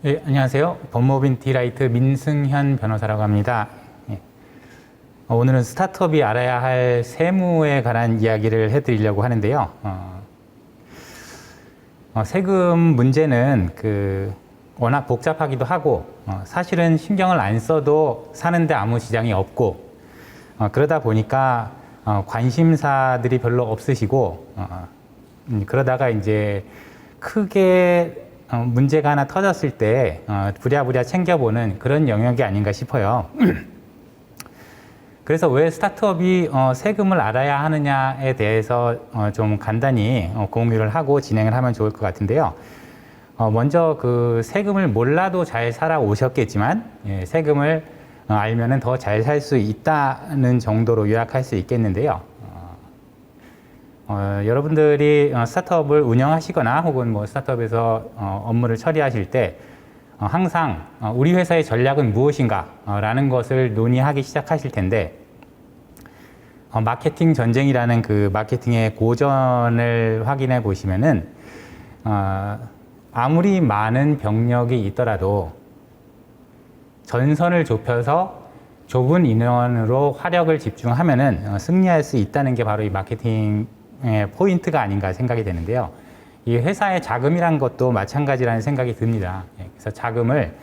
예, 안녕하세요. 법무법인 디라이트 민승현 변호사라고 합니다. 예. 오늘은 스타트업이 알아야 할 세무에 관한 이야기를 해드리려고 하는데요. 세금 문제는 워낙 복잡하기도 하고 사실은 신경을 안 써도 사는데 아무 지장이 없고 그러다 보니까 관심사들이 별로 없으시고 그러다가 이제 크게 문제가 하나 터졌을 때 부랴부랴 챙겨보는 그런 영역이 아닌가 싶어요. 그래서 왜 스타트업이 세금을 알아야 하느냐에 대해서 좀 간단히 공유를 하고 진행을 하면 좋을 것 같은데요. 먼저 세금을 몰라도 잘 살아오셨겠지만 세금을 알면은 더 잘 살 수 있다는 정도로 요약할 수 있겠는데요. 여러분들이 스타트업을 운영하시거나 혹은 스타트업에서 업무를 처리하실 때 항상 우리 회사의 전략은 무엇인가 라는 것을 논의하기 시작하실 텐데 마케팅 전쟁이라는 마케팅의 고전을 확인해 보시면은 아무리 많은 병력이 있더라도 전선을 좁혀서 좁은 인원으로 화력을 집중하면은 승리할 수 있다는 게 바로 이 마케팅의 포인트가 아닌가 생각이 되는데요. 이 회사의 자금이란 것도 마찬가지라는 생각이 듭니다. 그래서 자금을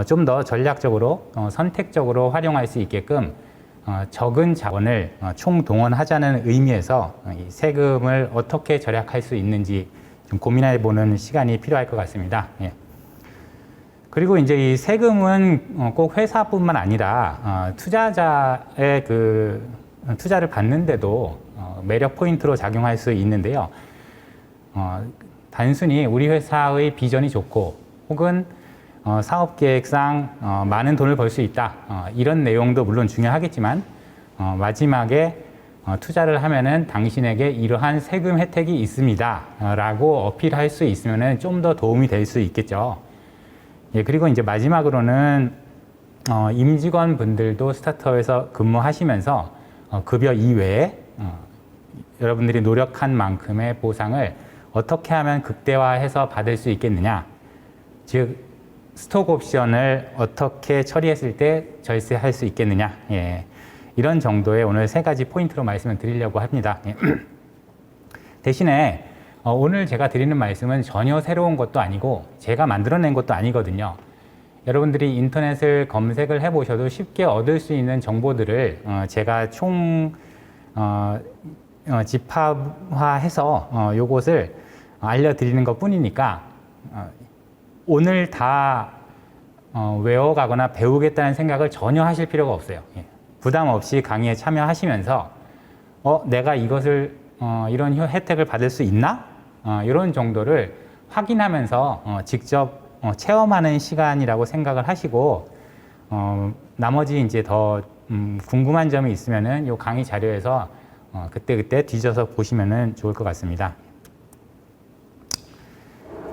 좀 더 전략적으로 선택적으로 활용할 수 있게끔 적은 자원을 총동원하자는 의미에서 이 세금을 어떻게 절약할 수 있는지 좀 고민해 보는 시간이 필요할 것 같습니다. 그리고 이제 이 세금은 꼭 회사뿐만 아니라 투자자의 투자를 받는데도 매력 포인트로 작용할 수 있는데요. 단순히 우리 회사의 비전이 좋고 혹은 사업 계획상 많은 돈을 벌 수 있다. 이런 내용도 물론 중요하겠지만 마지막에 투자를 하면은 당신에게 이러한 세금 혜택이 있습니다. 라고 어필할 수 있으면은 좀 더 도움이 될 수 있겠죠. 그리고 이제 마지막으로는 임직원 분들도 스타트업에서 근무하시면서 급여 이외에 여러분들이 노력한 만큼의 보상을 어떻게 하면 극대화해서 받을 수 있겠느냐. 즉, 스톡 옵션을 어떻게 처리했을 때 절세할 수 있겠느냐. 이런 정도의 오늘 세 가지 포인트로 말씀을 드리려고 합니다. 대신에 오늘 제가 드리는 말씀은 전혀 새로운 것도 아니고 제가 만들어낸 것도 아니거든요. 여러분들이 인터넷을 검색을 해보셔도 쉽게 얻을 수 있는 정보들을 제가 총 집합화해서 요것을 알려드리는 것 뿐이니까 오늘 다 외워가거나 배우겠다는 생각을 전혀 하실 필요가 없어요. 부담 없이 강의에 참여하시면서 내가 이것을 이런 혜택을 받을 수 있나? 이런 정도를 확인하면서 직접 체험하는 시간이라고 생각을 하시고 나머지 이제 더 궁금한 점이 있으면은 요 강의 자료에서 그때그때 뒤져서 보시면은 좋을 것 같습니다.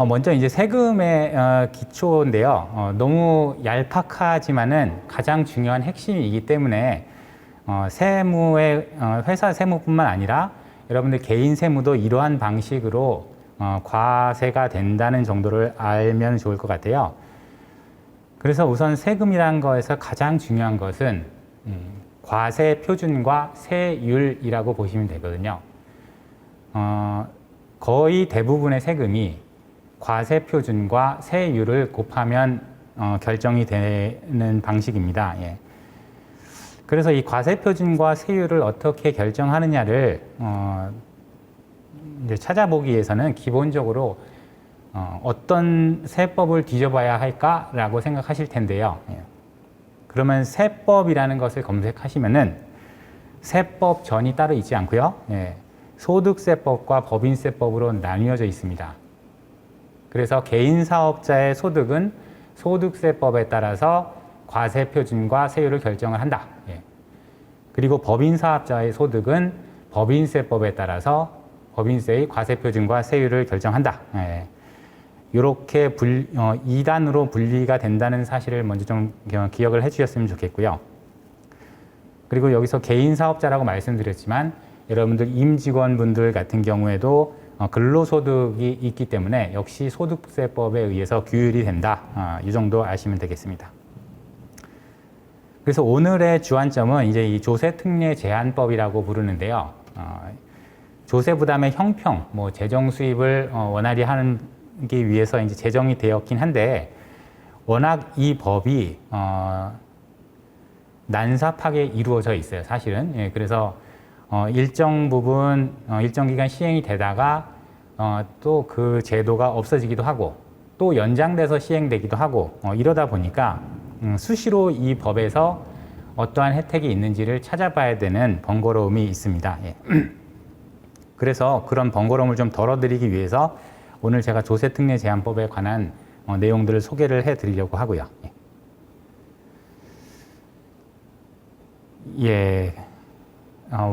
먼저 이제 세금의 기초인데요. 너무 얄팍하지만은 가장 중요한 핵심이기 때문에 회사 세무뿐만 아니라 여러분들 개인 세무도 이러한 방식으로 과세가 된다는 정도를 알면 좋을 것 같아요. 그래서 우선 세금이라는 거에서 가장 중요한 것은 과세 표준과 세율이라고 보시면 되거든요. 거의 대부분의 세금이 과세 표준과 세율을 곱하면 결정이 되는 방식입니다. 그래서 이 과세 표준과 세율을 어떻게 결정하느냐를 이제 찾아보기 위해서는 기본적으로 어떤 세법을 뒤져봐야 할까라고 생각하실 텐데요. 그러면 세법이라는 것을 검색하시면은 세법 전이 따로 있지 않고요. 소득세법과 법인세법으로 나뉘어져 있습니다. 그래서 개인 사업자의 소득은 소득세법에 따라서 과세 표준과 세율을 결정을 한다. 그리고 법인 사업자의 소득은 법인세법에 따라서 법인세의 과세 표준과 세율을 결정한다. 이렇게 2단으로 분리가 된다는 사실을 먼저 좀 기억을 해주셨으면 좋겠고요. 그리고 여기서 개인 사업자라고 말씀드렸지만 여러분들 임직원분들 같은 경우에도 근로소득이 있기 때문에 역시 소득세법에 의해서 규율이 된다. 이 정도 아시면 되겠습니다. 그래서 오늘의 주안점은 이제 이 조세특례 제한법이라고 부르는데요. 조세 부담의 형평, 뭐 재정 수입을 원활히 하기 위해서 이제 제정이 되었긴 한데 워낙 이 법이 난삽하게 이루어져 있어요. 사실은. 예, 그래서 일정 부분 일정 기간 시행이 되다가 또 그 제도가 없어지기도 하고 또 연장돼서 시행되기도 하고 이러다 보니까 수시로 이 법에서 어떠한 혜택이 있는지를 찾아봐야 되는 번거로움이 있습니다. 예. 그래서 그런 번거로움을 좀 덜어드리기 위해서 오늘 제가 조세특례 제한법에 관한 내용들을 소개를 해드리려고 하고요. 예,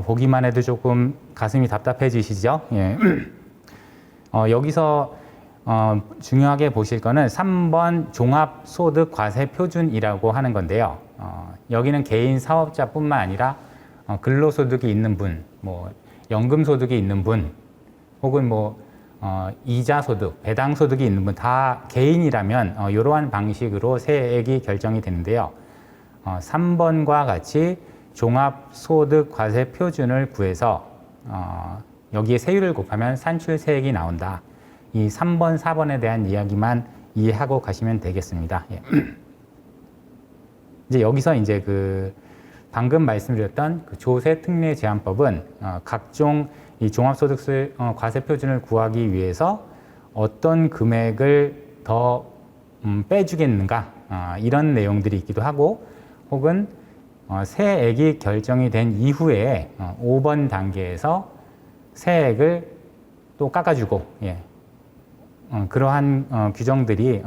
보기만 해도 조금 가슴이 답답해지시죠? 예. 여기서 중요하게 보실 거는 3번 종합소득과세표준이라고 하는 건데요. 여기는 개인 사업자뿐만 아니라 근로소득이 있는 분, 뭐 연금소득이 있는 분, 혹은 뭐 이자소득, 배당소득이 있는 분 다 개인이라면 이러한 방식으로 세액이 결정이 되는데요. 3번과 같이 종합소득과세표준을 구해서 여기에 세율을 곱하면 산출세액이 나온다. 이 3번, 4번에 대한 이야기만 이해하고 가시면 되겠습니다. 예. 이제 여기서 이제 그 방금 말씀드렸던 그 조세특례 제한법은 각종 이 종합소득세 과세표준을 구하기 위해서 어떤 금액을 더 빼주겠는가 이런 내용들이 있기도 하고 혹은 세액이 결정이 된 이후에 5번 단계에서 세액을 또 깎아주고 예. 그러한 규정들이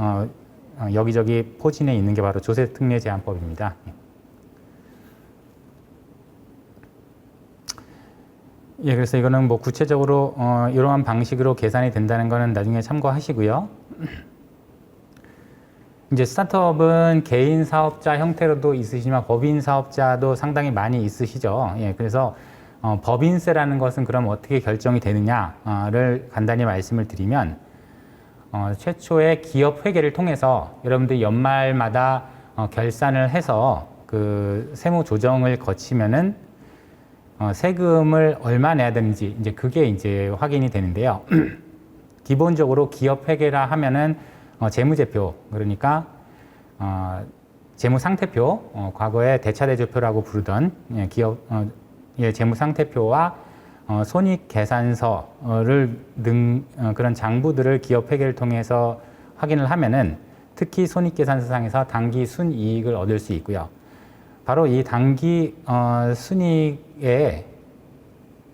여기저기 포진해 있는 게 바로 조세특례 제한법입니다. 예, 그래서 이거는 뭐 구체적으로 이러한 방식으로 계산이 된다는 거는 나중에 참고하시고요. 이제 스타트업은 개인 사업자 형태로도 있으시지만 법인 사업자도 상당히 많이 있으시죠. 예, 그래서 법인세라는 것은 그럼 어떻게 결정이 되느냐를 간단히 말씀을 드리면 최초의 기업 회계를 통해서 여러분들이 연말마다 결산을 해서 그 세무 조정을 거치면은 세금을 얼마 내야 되는지 이제 그게 이제 확인이 되는데요. 기본적으로 기업 회계라 하면은 재무제표 그러니까 재무상태표 과거에 대차대조표라고 부르던 기업 재무상태표와 손익계산서를 그런 장부들을 기업 회계를 통해서 확인을 하면은 특히 손익계산서상에서 당기 순이익을 얻을 수 있고요. 바로 이 당기 순이익에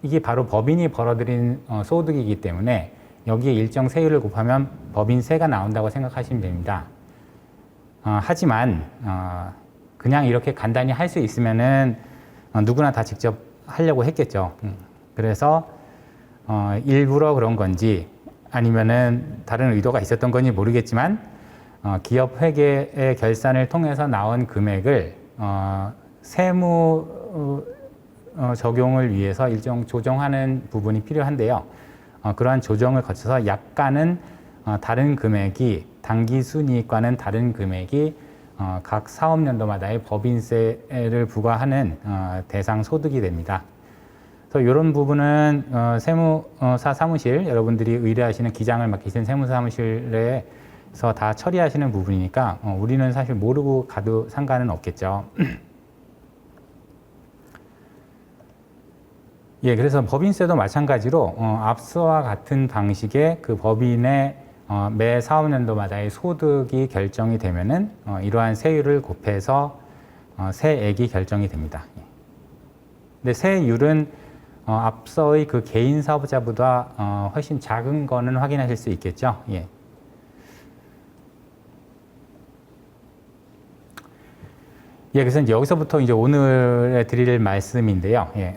이게 바로 법인이 벌어들인 소득이기 때문에 여기에 일정 세율을 곱하면 법인세가 나온다고 생각하시면 됩니다. 하지만 그냥 이렇게 간단히 할 수 있으면은 누구나 다 직접 하려고 했겠죠. 그래서 일부러 그런 건지 아니면은 다른 의도가 있었던 건지 모르겠지만 기업 회계의 결산을 통해서 나온 금액을 세무 적용을 위해서 일정 조정하는 부분이 필요한데요. 그러한 조정을 거쳐서 약간은 다른 금액이 당기순이익과는 다른 금액이 각 사업연도마다의 법인세를 부과하는 대상 소득이 됩니다. 그래서 이런 부분은 세무사 사무실, 여러분들이 의뢰하시는 기장을 맡기신 세무사 사무실에서 다 처리하시는 부분이니까 우리는 사실 모르고 가도 상관은 없겠죠. 예, 그래서 법인세도 마찬가지로 앞서와 같은 방식의 그 법인의 매 사업연도마다의 소득이 결정이 되면은 이러한 세율을 곱해서 세액이 결정이 됩니다. 근데 세율은 앞서의 그 개인 사업자보다 훨씬 작은 거는 확인하실 수 있겠죠. 예. 예, 그래서 이제 여기서부터 이제 오늘에 드릴 말씀인데요. 예.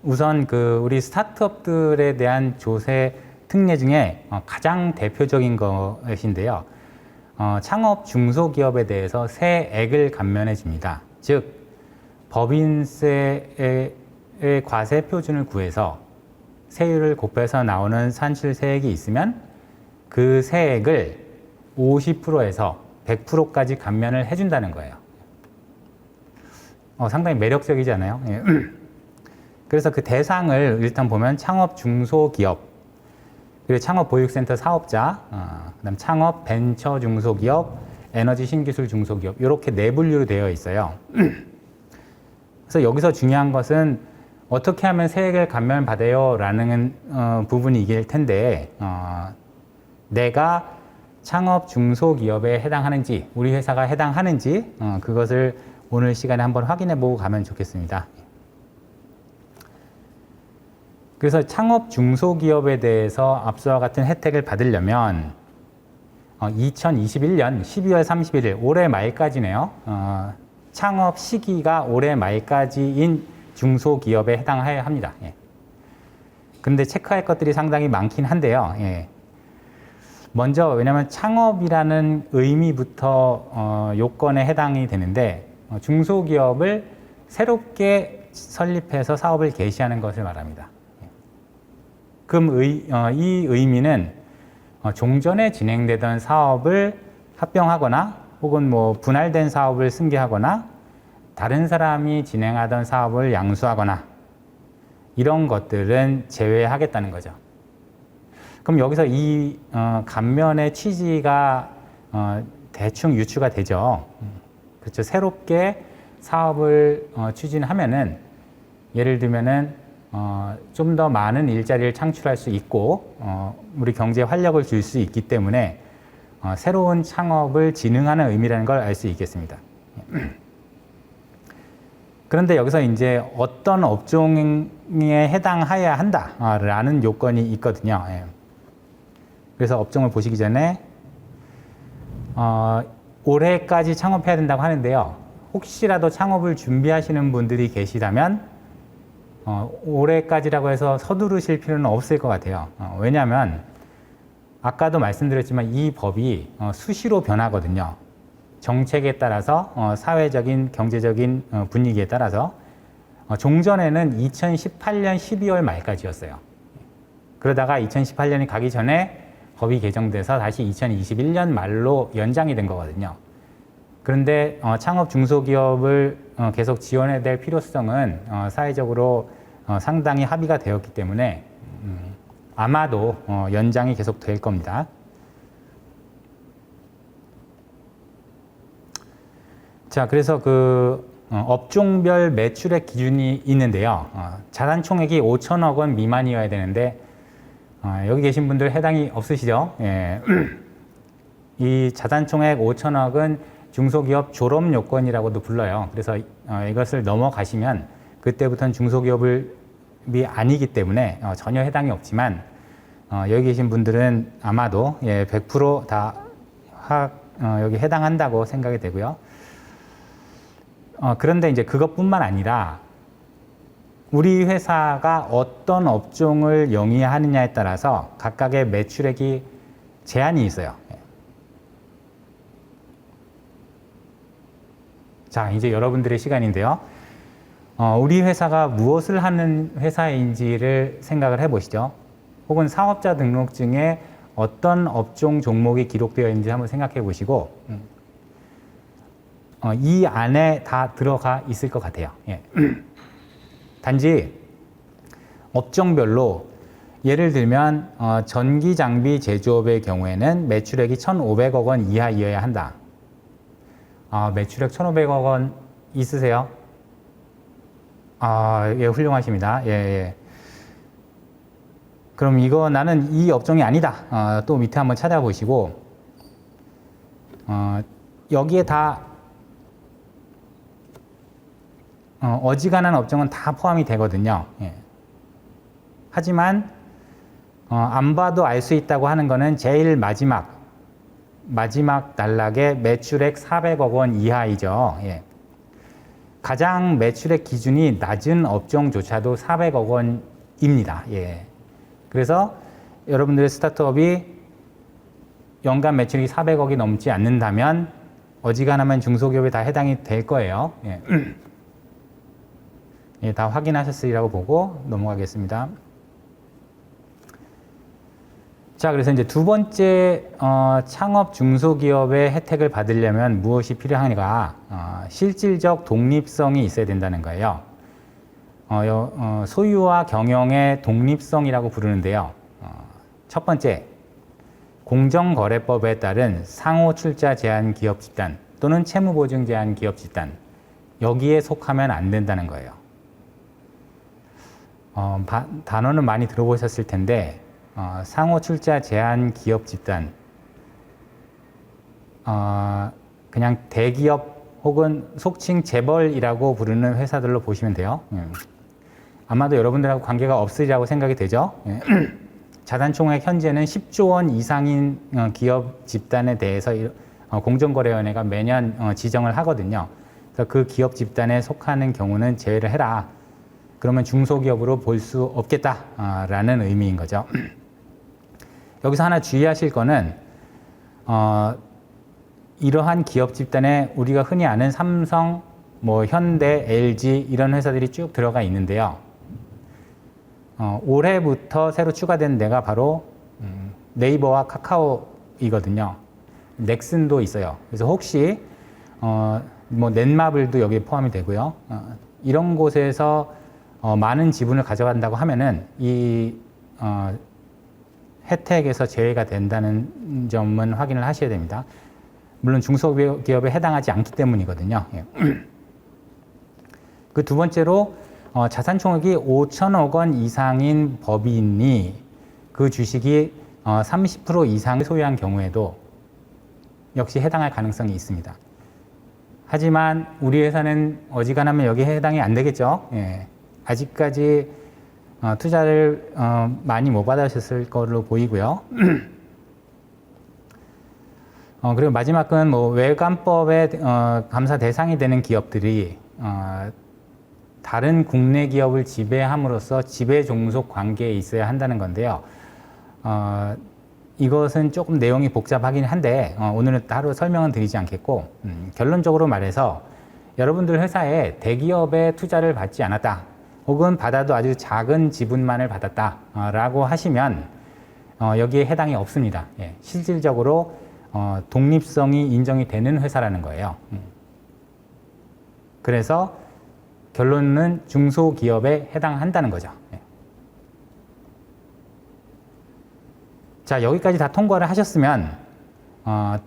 우선 그 우리 스타트업들에 대한 조세 특례 중에 가장 대표적인 것인데요. 창업 중소기업에 대해서 세액을 감면해 줍니다. 즉 법인세의 과세 표준을 구해서 세율을 곱해서 나오는 산출세액이 있으면 그 세액을 50%에서 100%까지 감면을 해준다는 거예요. 상당히 매력적이지 않아요? 예. 그래서 그 대상을 일단 보면 창업 중소기업, 그리고 창업 보육센터 사업자, 그다음 창업 벤처 중소기업, 에너지 신기술 중소기업 이렇게 네 분류로 되어 있어요. 그래서 여기서 중요한 것은 어떻게 하면 세액을 감면받아요? 라는 부분이길 텐데 내가 창업 중소기업에 해당하는지 우리 회사가 해당하는지 그것을 오늘 시간에 한번 확인해 보고 가면 좋겠습니다. 그래서 창업 중소기업에 대해서 앞서와 같은 혜택을 받으려면 2021년 12월 31일 올해 말까지네요. 창업 시기가 올해 말까지인 중소기업에 해당해야 합니다. 예. 그런데 체크할 것들이 상당히 많긴 한데요. 예. 먼저 왜냐하면 창업이라는 의미부터 요건에 해당이 되는데 중소기업을 새롭게 설립해서 사업을 개시하는 것을 말합니다. 그럼 이 의미는 종전에 진행되던 사업을 합병하거나 혹은 뭐 분할된 사업을 승계하거나 다른 사람이 진행하던 사업을 양수하거나 이런 것들은 제외하겠다는 거죠. 그럼 여기서 이 감면의 취지가 대충 유추가 되죠. 그렇죠. 새롭게 사업을 추진하면은 예를 들면은 좀 더 많은 일자리를 창출할 수 있고 우리 경제에 활력을 줄 수 있기 때문에 새로운 창업을 진흥하는 의미라는 걸 알 수 있겠습니다. 그런데 여기서 이제 어떤 업종에 해당해야 한다라는 요건이 있거든요. 그래서 업종을 보시기 전에 올해까지 창업해야 된다고 하는데요. 혹시라도 창업을 준비하시는 분들이 계시다면 올해까지라고 해서 서두르실 필요는 없을 것 같아요. 왜냐하면 아까도 말씀드렸지만 이 법이 수시로 변하거든요. 정책에 따라서 사회적인 경제적인 분위기에 따라서 종전에는 2018년 12월 말까지였어요. 그러다가 2018년이 가기 전에 법이 개정돼서 다시 2021년 말로 연장이 된 거거든요. 그런데 창업 중소기업을 계속 지원해야 될 필요성은 사회적으로 상당히 합의가 되었기 때문에 아마도 연장이 계속 될 겁니다. 자, 그래서 그 업종별 매출액 기준이 있는데요. 자산총액이 5천억 원 미만이어야 되는데 여기 계신 분들 해당이 없으시죠? 예. 이 자산총액 5천억은 중소기업 졸업 요건이라고도 불러요. 그래서 이것을 넘어가시면 그때부터는 중소기업이 아니기 때문에 전혀 해당이 없지만 여기 계신 분들은 아마도 100% 여기 해당한다고 생각이 되고요. 그런데 이제 그것뿐만 아니라 우리 회사가 어떤 업종을 영위하느냐에 따라서 각각의 매출액이 제한이 있어요. 자, 이제 여러분들의 시간인데요. 우리 회사가 무엇을 하는 회사인지를 생각을 해보시죠. 혹은 사업자 등록증에 어떤 업종 종목이 기록되어 있는지 한번 생각해 보시고 이 안에 다 들어가 있을 것 같아요. 예. 단지 업종별로 예를 들면 전기장비 제조업의 경우에는 매출액이 1,500억 원 이하이어야 한다. 매출액 1,500억 원 있으세요? 예, 훌륭하십니다. 예, 예. 그럼 이거 나는 이 업종이 아니다. 또 밑에 한번 찾아보시고 여기에 다 어지간한 업종은 다 포함이 되거든요. 예. 하지만 안 봐도 알 수 있다고 하는 거는 제일 마지막 단락의 매출액 400억 원 이하이죠. 예. 가장 매출액 기준이 낮은 업종조차도 400억 원입니다. 예. 그래서 여러분들의 스타트업이 연간 매출이 400억이 넘지 않는다면 어지간하면 중소기업에 다 해당이 될 거예요. 예. 예, 다 확인하셨으리라고 보고 넘어가겠습니다. 자, 그래서 이제 두 번째 창업 중소기업의 혜택을 받으려면 무엇이 필요한가? 실질적 독립성이 있어야 된다는 거예요. 소유와 경영의 독립성이라고 부르는데요. 첫 번째, 공정거래법에 따른 상호출자 제한 기업 집단 또는 채무보증 제한 기업 집단, 여기에 속하면 안 된다는 거예요. 단어는 많이 들어보셨을 텐데 상호출자 제한 기업 집단, 그냥 대기업 혹은 속칭 재벌이라고 부르는 회사들로 보시면 돼요. 아마도 여러분들하고 관계가 없으리라고 생각이 되죠. 자산총액 현재는 10조 원 이상인 기업 집단에 대해서 공정거래위원회가 매년 지정을 하거든요. 그래서 그 기업 집단에 속하는 경우는 제외를 해라. 그러면 중소기업으로 볼 수 없겠다라는 의미인 거죠. 여기서 하나 주의하실 거는 이러한 기업 집단에 우리가 흔히 아는 삼성, 현대, LG 이런 회사들이 쭉 들어가 있는데요. 올해부터 새로 추가된 데가 바로 네이버와 카카오이거든요. 넥슨도 있어요. 그래서 혹시 넷마블도 여기에 포함이 되고요. 이런 곳에서 많은 지분을 가져간다고 하면은 이 혜택에서 제외가 된다는 점은 확인을 하셔야 됩니다. 물론 중소기업에 해당하지 않기 때문이거든요. 그 두 번째로 자산 총액이 5천억 원 이상인 법인이 그 주식이 30% 이상을 소유한 경우에도 역시 해당할 가능성이 있습니다. 하지만 우리 회사는 어지간하면 여기에 해당이 안 되겠죠. 아직까지 투자를 많이 못 받으셨을 걸로 보이고요. 그리고 마지막은 외관법의 감사 대상이 되는 기업들이 다른 국내 기업을 지배함으로써 지배 종속 관계에 있어야 한다는 건데요. 이것은 조금 내용이 복잡하긴 한데 오늘은 따로 설명은 드리지 않겠고, 결론적으로 말해서 여러분들 회사에 대기업의 투자를 받지 않았다, 혹은 받아도 아주 작은 지분만을 받았다 라고 하시면 여기에 해당이 없습니다. 실질적으로 독립성이 인정이 되는 회사라는 거예요. 그래서 결론은 중소기업에 해당한다는 거죠. 자, 여기까지 다 통과를 하셨으면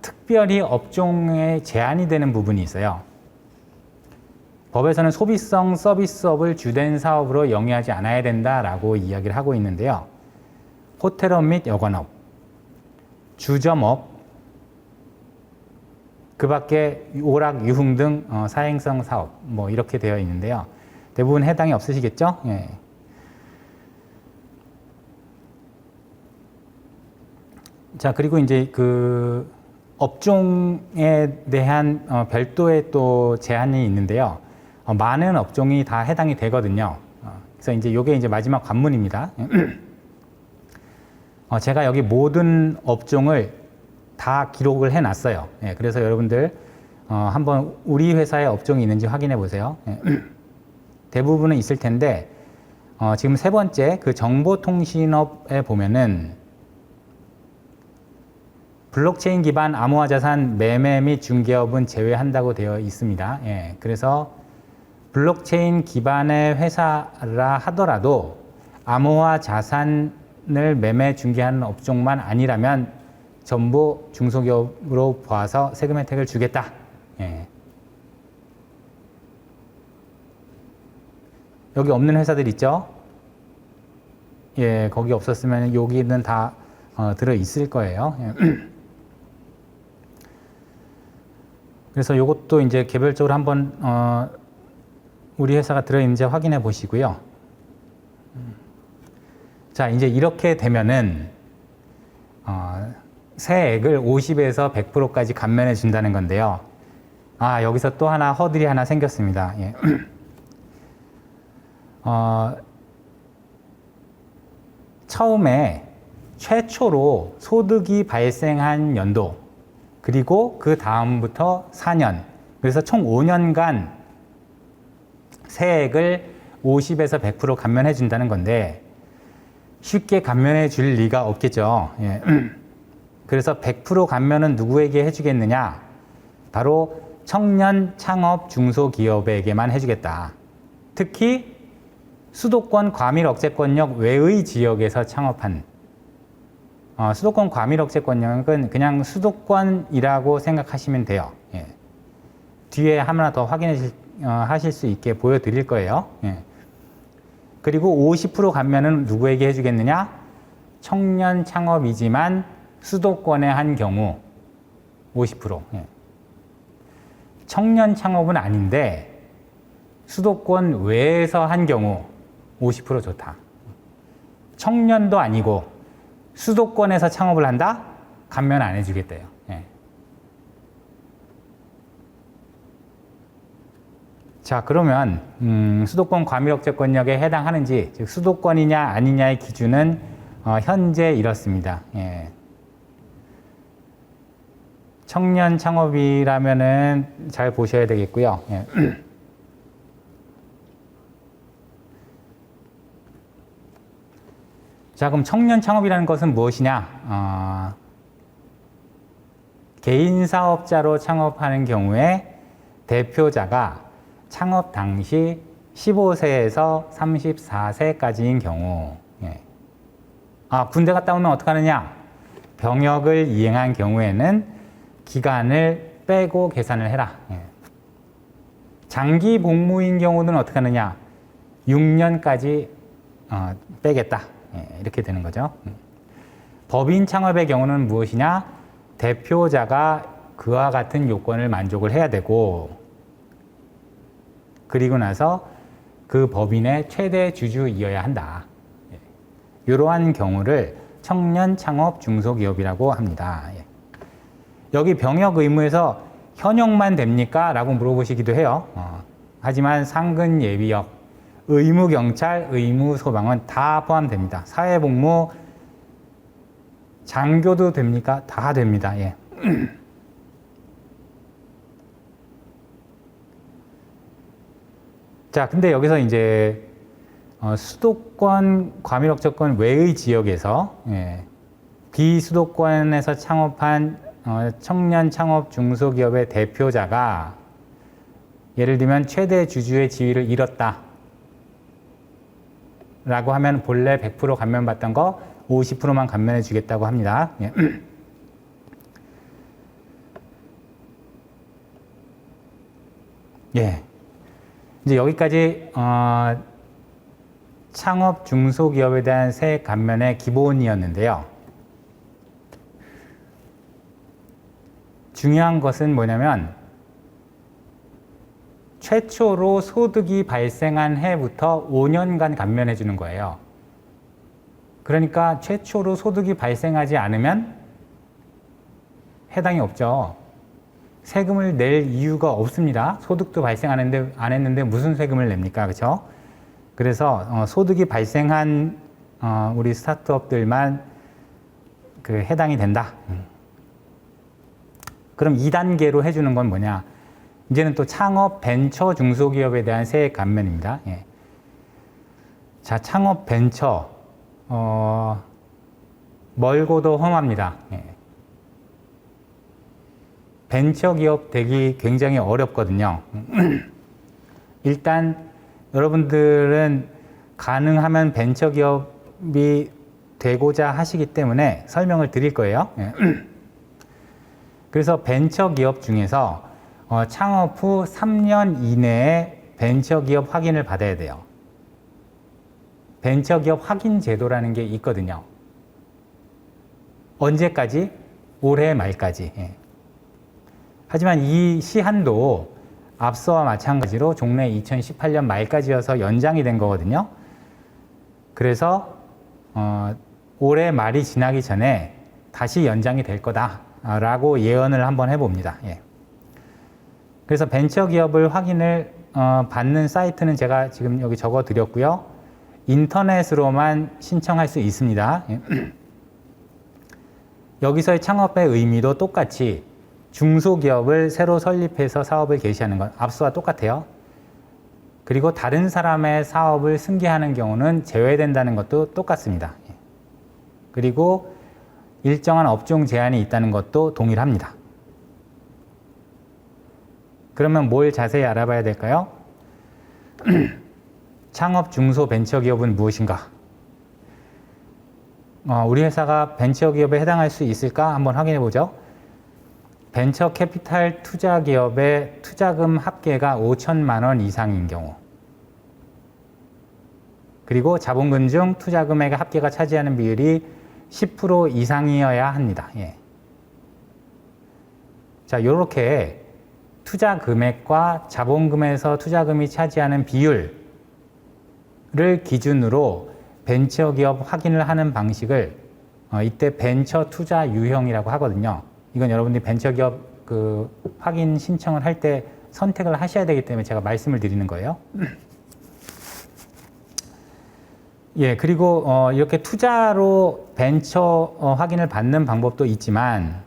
특별히 업종에 제한이 되는 부분이 있어요. 법에서는 소비성 서비스업을 주된 사업으로 영위하지 않아야 된다라고 이야기를 하고 있는데요. 호텔업 및 여관업, 주점업, 그 밖에 오락, 유흥 등 사행성 사업 이렇게 되어 있는데요. 대부분 해당이 없으시겠죠? 예. 자, 그리고 이제 그 업종에 대한 별도의 또 제한이 있는데요. 많은 업종이 다 해당이 되거든요. 그래서 이제 이게 이제 마지막 관문입니다. 제가 여기 모든 업종을 다 기록을 해놨어요. 그래서 여러분들 한번 우리 회사에 업종이 있는지 확인해 보세요. 대부분은 있을 텐데 지금 세 번째 그 정보통신업에 보면은 블록체인 기반 암호화 자산 매매 및 중개업은 제외한다고 되어 있습니다. 그래서 블록체인 기반의 회사라 하더라도 암호화 자산을 매매 중개하는 업종만 아니라면 전부 중소기업으로 봐서 세금 혜택을 주겠다. 여기 없는 회사들 있죠? 거기 없었으면 여기는 다 들어 있을 거예요. 그래서 이것도 이제 개별적으로 한번 우리 회사가 들어있는지 확인해 보시고요. 자, 이제 이렇게 되면은 세액을 50에서 100%까지 감면해 준다는 건데요. 여기서 또 하나 허들이 하나 생겼습니다. 처음에 최초로 소득이 발생한 연도, 그리고 그 다음부터 4년, 그래서 총 5년간 세액을 50에서 100% 감면해 준다는 건데, 쉽게 감면해 줄 리가 없겠죠. 예. 그래서 100% 감면은 누구에게 해주겠느냐? 바로 청년 창업 중소기업에게만 해주겠다. 특히 수도권 과밀 억제권역 외의 지역에서 창업한 수도권 과밀 억제권역은 그냥 수도권이라고 생각하시면 돼요. 예. 뒤에 하나 더 확인해 하실 수 있게 보여드릴 거예요. 예. 그리고 50% 감면은 누구에게 해주겠느냐? 청년 창업이지만 수도권에 한 경우 50%. 예. 청년 창업은 아닌데 수도권 외에서 한 경우 50% 좋다. 청년도 아니고 수도권에서 창업을 한다? 감면 안 해주겠대요. 예. 자, 그러면 수도권 과밀억제권역에 해당하는지, 즉 수도권이냐 아니냐의 기준은 현재 이렇습니다. 예. 청년 창업이라면은 잘 보셔야 되겠고요. 예. 자, 그럼 청년 창업이라는 것은 무엇이냐? 개인 사업자로 창업하는 경우에 대표자가 창업 당시 15세에서 34세까지인 경우. 예. 군대 갔다 오면 어떡하느냐? 병역을 이행한 경우에는 기간을 빼고 계산을 해라. 예. 장기 복무인 경우는 어떻게 하느냐? 6년까지 빼겠다. 예, 이렇게 되는 거죠. 법인 창업의 경우는 무엇이냐? 대표자가 그와 같은 요건을 만족을 해야 되고, 그리고 나서 그 법인의 최대 주주이어야 한다. 예. 이러한 경우를 청년 창업 중소기업이라고 합니다. 예. 여기 병역 의무에서 현역만 됩니까? 라고 물어보시기도 해요. 하지만 상근 예비역, 의무 경찰, 의무 소방은 다 포함됩니다. 사회복무, 장교도 됩니까? 다 됩니다. 예. 자, 근데 여기서 이제 수도권 과밀억제권 외의 지역에서 비수도권에서 창업한 청년 창업 중소기업의 대표자가 예를 들면 최대 주주의 지위를 잃었다 라고 하면 본래 100% 감면받던 거 50%만 감면해 주겠다고 합니다. 예. 예. 이제 여기까지 창업 중소기업에 대한 세액 감면의 기본이었는데요. 중요한 것은 뭐냐면 최초로 소득이 발생한 해부터 5년간 감면해 주는 거예요. 그러니까 최초로 소득이 발생하지 않으면 해당이 없죠. 세금을 낼 이유가 없습니다. 소득도 발생하는데 안 했는데 무슨 세금을 냅니까? 그렇죠? 그래서 소득이 발생한 우리 스타트업들만 해당이 된다. 그럼 2단계로 해주는 건 뭐냐? 이제는 또 창업 벤처 중소기업에 대한 세액 감면입니다. 예. 자, 창업 벤처 멀고도 험합니다. 예. 벤처 기업 되기 굉장히 어렵거든요. 일단 여러분들은 가능하면 벤처 기업이 되고자 하시기 때문에 설명을 드릴 거예요. 예. 그래서 벤처 기업 중에서 창업 후 3년 이내에 벤처 기업 확인을 받아야 돼요. 벤처 기업 확인 제도라는 게 있거든요. 언제까지? 올해 말까지. 예. 하지만 이 시한도 앞서와 마찬가지로 종래 2018년 말까지여서 연장이 된 거거든요. 그래서 올해 말이 지나기 전에 다시 연장이 될 거다라고 예언을 한번 해봅니다. 예. 그래서 벤처 기업을 확인을 받는 사이트는 제가 지금 여기 적어 드렸고요. 인터넷으로만 신청할 수 있습니다. 예. 여기서의 창업의 의미도 똑같이 중소기업을 새로 설립해서 사업을 개시하는 건 앞서와 똑같아요. 그리고 다른 사람의 사업을 승계하는 경우는 제외된다는 것도 똑같습니다. 예. 그리고 일정한 업종 제한이 있다는 것도 동일합니다. 그러면 뭘 자세히 알아봐야 될까요? 창업 중소벤처기업은 무엇인가? 우리 회사가 벤처기업에 해당할 수 있을까? 한번 확인해 보죠. 벤처 캐피탈 투자기업의 투자금 합계가 5천만 원 이상인 경우, 그리고 자본금 중 투자금액의 합계가 차지하는 비율이 10% 이상이어야 합니다. 예. 자, 요렇게 투자 금액과 자본금에서 투자금이 차지하는 비율을 기준으로 벤처기업 확인을 하는 방식을 이때 벤처 투자 유형이라고 하거든요. 이건 여러분들이 벤처기업 그 확인 신청을 할 때 선택을 하셔야 되기 때문에 제가 말씀을 드리는 거예요. 예, 그리고 이렇게 투자로 벤처 확인을 받는 방법도 있지만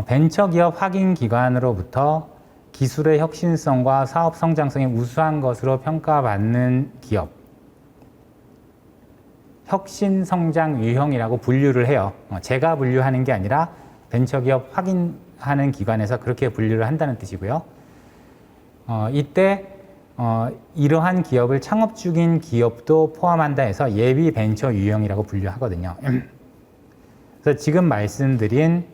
벤처기업 확인 기관으로부터 기술의 혁신성과 사업 성장성이 우수한 것으로 평가받는 기업, 혁신 성장 유형이라고 분류를 해요. 제가 분류하는 게 아니라 벤처기업 확인하는 기관에서 그렇게 분류를 한다는 뜻이고요. 이때 이러한 기업을 창업 중인 기업도 포함한다 해서 예비 벤처 유형이라고 분류하거든요. 그래서 지금 말씀드린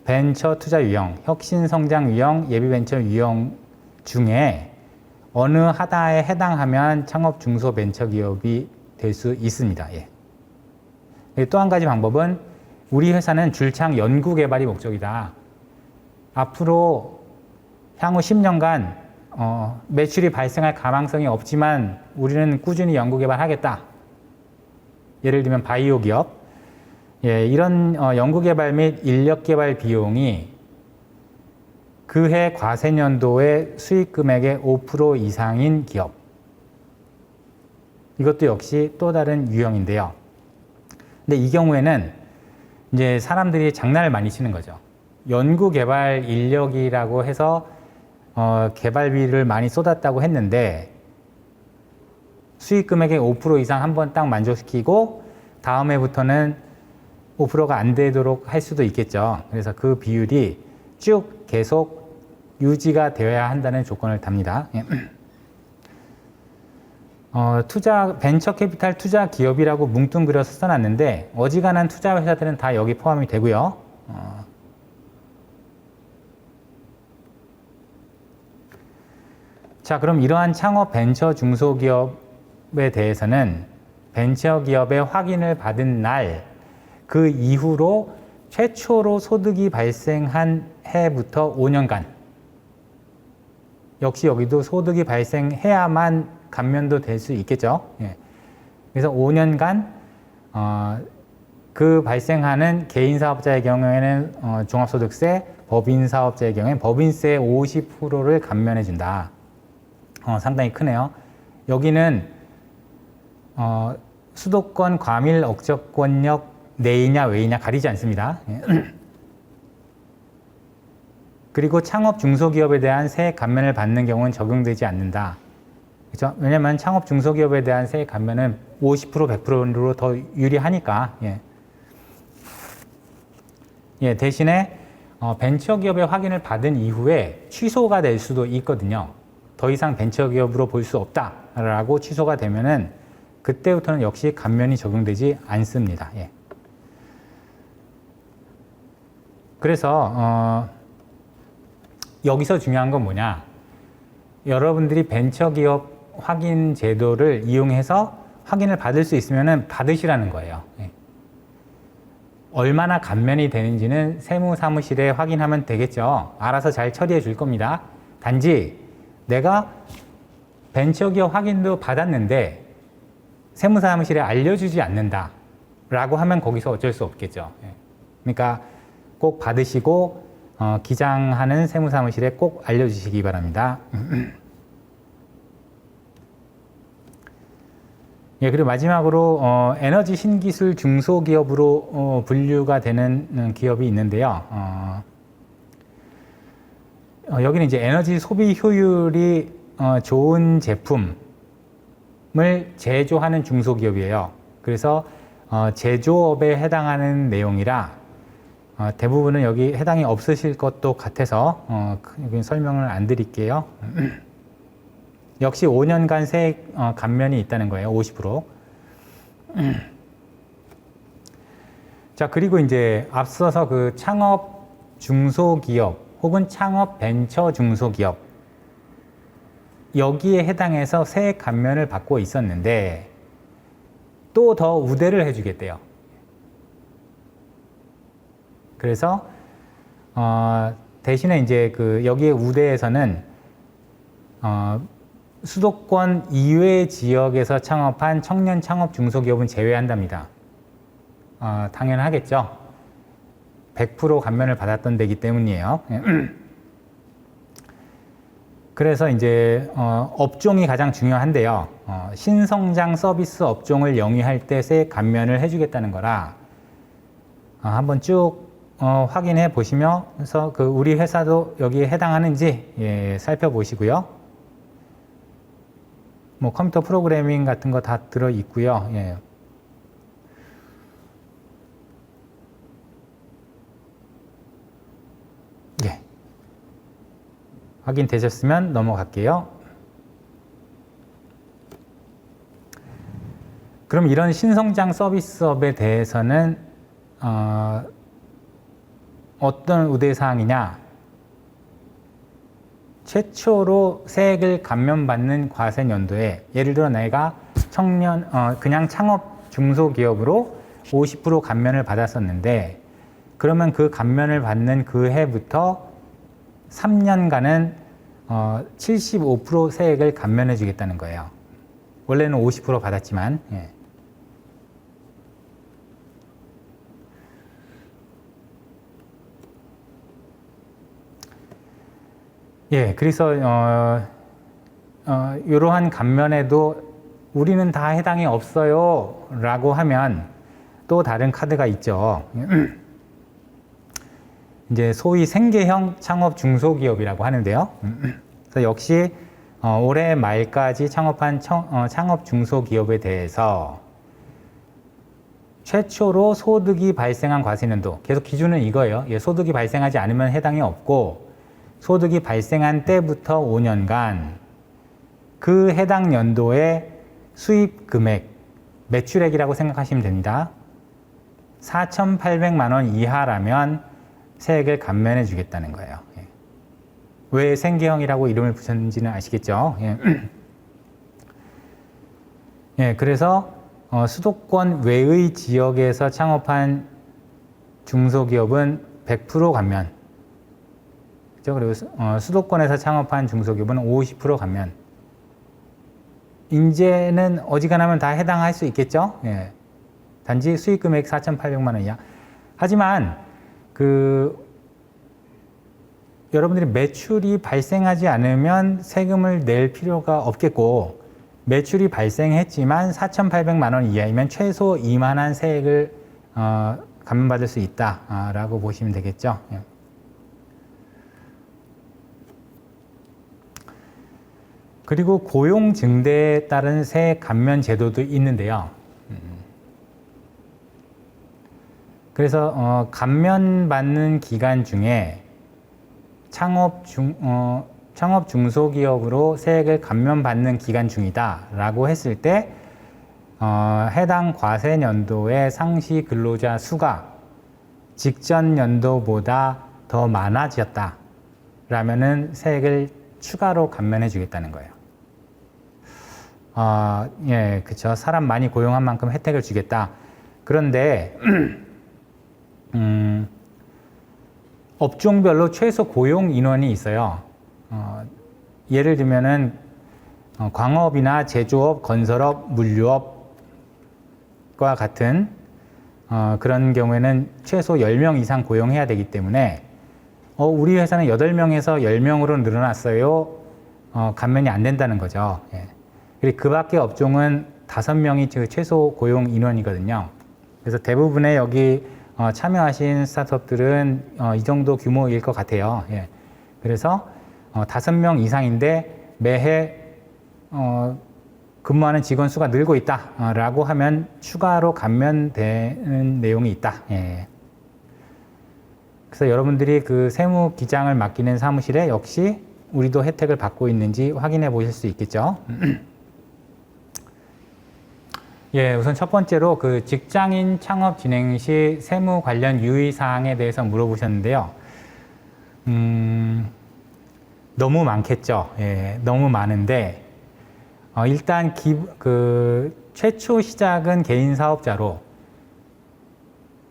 벤처 투자 유형, 혁신 성장 유형, 예비 벤처 유형 중에 어느 하나에 해당하면 창업 중소 벤처 기업이 될 수 있습니다. 예. 또 한 가지 방법은 우리 회사는 줄창 연구 개발이 목적이다. 앞으로 향후 10년간 매출이 발생할 가망성이 없지만 우리는 꾸준히 연구 개발하겠다. 예를 들면 바이오 기업. 예, 이런 연구 개발 및 인력 개발 비용이 그해 과세년도의 수익 금액의 5% 이상인 기업. 이것도 역시 또 다른 유형인데요. 근데 이 경우에는 이제 사람들이 장난을 많이 치는 거죠. 연구 개발 인력이라고 해서 개발비를 많이 쏟았다고 했는데 수익 금액의 5% 이상 한번 딱 만족시키고 다음 해부터는 5%가 안 되도록 할 수도 있겠죠. 그래서 그 비율이 쭉 계속 유지가 되어야 한다는 조건을 답니다. 벤처 캐피탈 투자 기업이라고 뭉뚱그려서 써놨는데 어지간한 투자 회사들은 다 여기 포함이 되고요. 자, 그럼 이러한 창업 벤처 중소기업에 대해서는 벤처기업의 확인을 받은 날, 그 이후로 최초로 소득이 발생한 해부터 5년간, 역시 여기도 소득이 발생해야만 감면도 될 수 있겠죠. 예. 그래서 5년간 그 발생하는 개인 사업자의 경우에는 종합소득세, 법인 사업자의 경우에는 법인세의 50%를 감면해 준다. 상당히 크네요. 여기는 수도권 과밀 억정권역 내이냐 외이냐 가리지 않습니다. 그리고 창업 중소기업에 대한 세액 감면을 받는 경우는 적용되지 않는다. 그렇죠? 왜냐하면 창업 중소기업에 대한 세액 감면은 50% 100%로 더 유리하니까. 예. 예, 대신에 벤처기업의 확인을 받은 이후에 취소가 될 수도 있거든요. 더 이상 벤처기업으로 볼 수 없다라고 취소가 되면은 그때부터는 역시 감면이 적용되지 않습니다. 예. 그래서 여기서 중요한 건 뭐냐? 여러분들이 벤처기업 확인 제도를 이용해서 확인을 받을 수 있으면은 받으시라는 거예요. 예. 얼마나 감면이 되는지는 세무사무실에 확인하면 되겠죠. 알아서 잘 처리해 줄 겁니다. 단지 내가 벤처기업 확인도 받았는데 세무사무실에 알려주지 않는다 라고 하면 거기서 어쩔 수 없겠죠. 예. 그러니까 꼭 받으시고 기장하는 세무사무실에 꼭 알려주시기 바랍니다. 예, 그리고 마지막으로 에너지 신기술 중소기업으로 분류가 되는 기업이 있는데요. 여기는 이제 에너지 소비 효율이 좋은 제품을 제조하는 중소기업이에요. 그래서 제조업에 해당하는 내용이라 대부분은 여기 해당이 없으실 것도 같아서 여기 설명을 안 드릴게요. 역시 5년간 세액 감면이 있다는 거예요. 50%. 자, 그리고 이제 앞서서 그 창업 중소기업 혹은 창업 벤처 중소기업 여기에 해당해서 세액 감면을 받고 있었는데 또 더 우대를 해주겠대요. 그래서 대신에 이제 그 여기에 우대에서는 수도권 이외 지역에서 창업한 청년 창업 중소기업은 제외한답니다. 당연하겠죠. 100% 감면을 받았던 데기 때문이에요. 그래서 이제 업종이 가장 중요한데요. 신성장 서비스 업종을 영위할 때 세액 감면을 해주겠다는 거라 한번 쭉 확인해 보시면서 그 우리 회사도 여기에 해당하는지 살펴보시고요. 뭐 컴퓨터 프로그래밍 같은 거 다 들어 있고요. 예. 예. 확인되셨으면 넘어갈게요. 그럼 이런 신성장 서비스업에 대해서는 어떤 우대사항이냐? 최초로 세액을 감면받는 과세연도에 예를 들어 내가 그냥 창업 중소기업으로 50% 감면을 받았었는데 그러면 그 감면을 받는 그 해부터 3년간은 75% 세액을 감면해 주겠다는 거예요. 원래는 50% 받았지만 그래서 이러한 감면에도 우리는 다 해당이 없어요 라고 하면 또 다른 카드가 있죠. 이제 소위 생계형 창업 중소기업이라고 하는데요. 그래서 역시 올해 말까지 창업한 창업 중소기업에 대해서 최초로 소득이 발생한 과세연도, 계속 기준은 이거예요. 소득이 발생하지 않으면 해당이 없고 소득이 발생한 때부터 5년간 그 해당 연도의 수입 금액, 매출액이라고 생각하시면 됩니다. 4,800만 원 이하라면 세액을 감면해 주겠다는 거예요. 왜 생계형이라고 이름을 붙였는지는 아시겠죠? 그래서 수도권 외의 지역에서 창업한 중소기업은 100% 감면, 그리고 수도권에서 창업한 중소기업은 50% 감면. 이제는 어지간하면 다 해당할 수 있겠죠? 단지 수익금액 4,800만 원 이하. 하지만 여러분들이 매출이 발생하지 않으면 세금을 낼 필요가 없겠고 매출이 발생했지만 4,800만 원 이하이면 최소 이만한 세액을 감면받을 수 있다라고 보시면 되겠죠. 그리고 고용 증대에 따른 세액 감면 제도도 있는데요. 그래서 감면받는 기간 중에 창업 중소기업으로 세액을 감면받는 기간 중이다라고 했을 때 해당 과세연도의 상시 근로자 수가 직전 연도보다 더 많아졌다라면은 세액을 추가로 감면해 주겠다는 거예요. 그렇죠. 사람 많이 고용한 만큼 혜택을 주겠다. 그런데 업종별로 최소 고용 인원이 있어요. 예를 들면은 광업이나 제조업, 건설업, 물류업과 같은 그런 경우에는 최소 10명 이상 고용해야 되기 때문에 우리 회사는 8명에서 10명으로 늘어났어요. 감면이 안 된다는 거죠. 그리고 그 밖의 업종은 5명이 최소 고용 인원이거든요. 그래서 대부분의 여기 참여하신 스타트업들은 이 정도 규모일 것 같아요. 그래서 5명 이상인데 매해 근무하는 직원 수가 늘고 있다라고 하면 추가로 감면되는 내용이 있다. 예. 그래서 여러분들이 그 세무기장을 맡기는 사무실에 역시 우리도 혜택을 받고 있는지 확인해 보실 수 있겠죠. 예, 우선 첫 번째로 그 직장인 창업 진행 시 세무 관련 유의사항에 대해서 물어보셨는데요. 너무 많겠죠. 예, 너무 많은데, 일단 최초 시작은 개인 사업자로,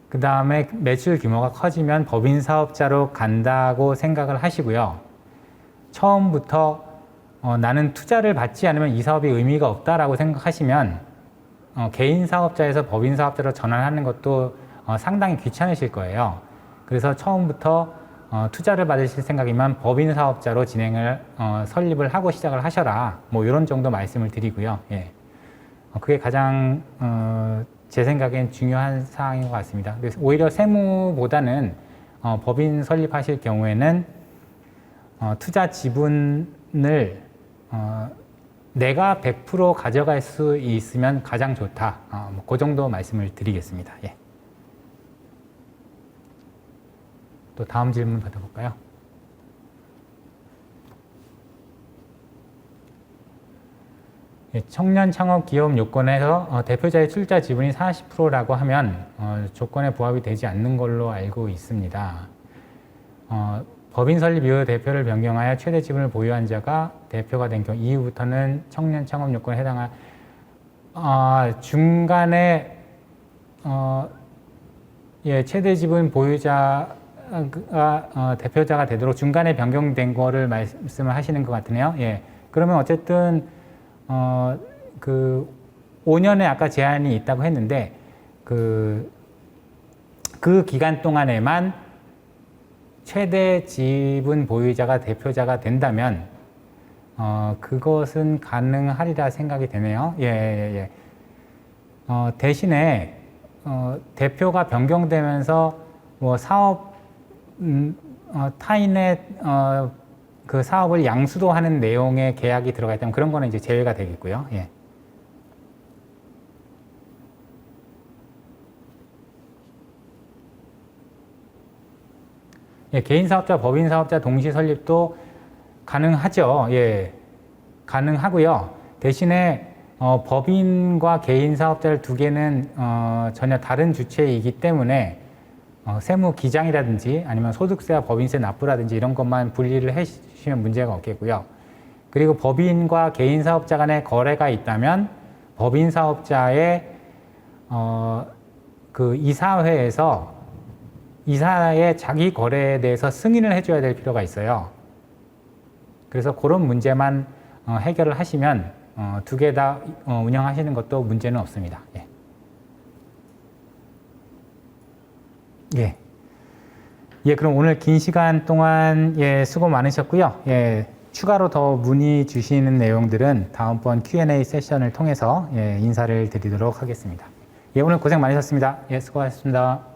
그 다음에 매출 규모가 커지면 법인 사업자로 간다고 생각을 하시고요. 처음부터 나는 투자를 받지 않으면 이 사업이 의미가 없다라고 생각하시면 개인 사업자에서 법인 사업자로 전환하는 것도 상당히 귀찮으실 거예요. 그래서 처음부터 투자를 받으실 생각이면 법인 사업자로 설립을 하고 시작을 하셔라. 뭐 이런 정도 말씀을 드리고요. 예. 그게 가장 제 생각엔 중요한 사항인 것 같습니다. 그래서 오히려 세무보다는 법인 설립하실 경우에는 투자 지분을 내가 100% 가져갈 수 있으면 가장 좋다. 그 정도 말씀을 드리겠습니다. 예. 또 다음 질문 받아볼까요? 예, 청년 창업 기업 요건에서 대표자의 출자 지분이 40%라고 하면 조건에 부합이 되지 않는 걸로 알고 있습니다. 법인 설립 이후 대표를 변경하여 최대 지분을 보유한 자가 대표가 된 경우 이후부터는 청년 창업 요건에 해당할 중간에 예, 최대 지분 보유자가 대표자가 되도록 중간에 변경된 거를 말씀을 하시는 것 같으네요. 예, 그러면 어쨌든 그 5년에 아까 제한이 있다고 했는데 그 기간 동안에만 최대 지분 보유자가 대표자가 된다면 그것은 가능하리라 생각이 되네요. 예. 대신에 대표가 변경되면서 뭐 사업 타인의 그 사업을 양수도 하는 내용의 계약이 들어가 있다면 그런 거는 이제 제외가 되겠고요. 예. 예, 개인 사업자, 법인 사업자 동시 설립도 가능하죠. 예, 가능하고요. 대신에 법인과 개인 사업자를 두 개는 전혀 다른 주체이기 때문에 세무 기장이라든지 아니면 소득세와 법인세 납부라든지 이런 것만 분리를 해주시면 문제가 없겠고요. 그리고 법인과 개인 사업자 간의 거래가 있다면 법인 사업자의 그 이사회에서 이사의 자기 거래에 대해서 승인을 해줘야 될 필요가 있어요. 그래서 그런 문제만 해결을 하시면 두 개 다 운영하시는 것도 문제는 없습니다. 예. 예. 예, 그럼 오늘 긴 시간 동안 예, 수고 많으셨고요. 예, 추가로 더 문의 주시는 내용들은 다음번 Q&A 세션을 통해서 예, 인사를 드리도록 하겠습니다. 예, 오늘 고생 많으셨습니다. 예, 수고하셨습니다.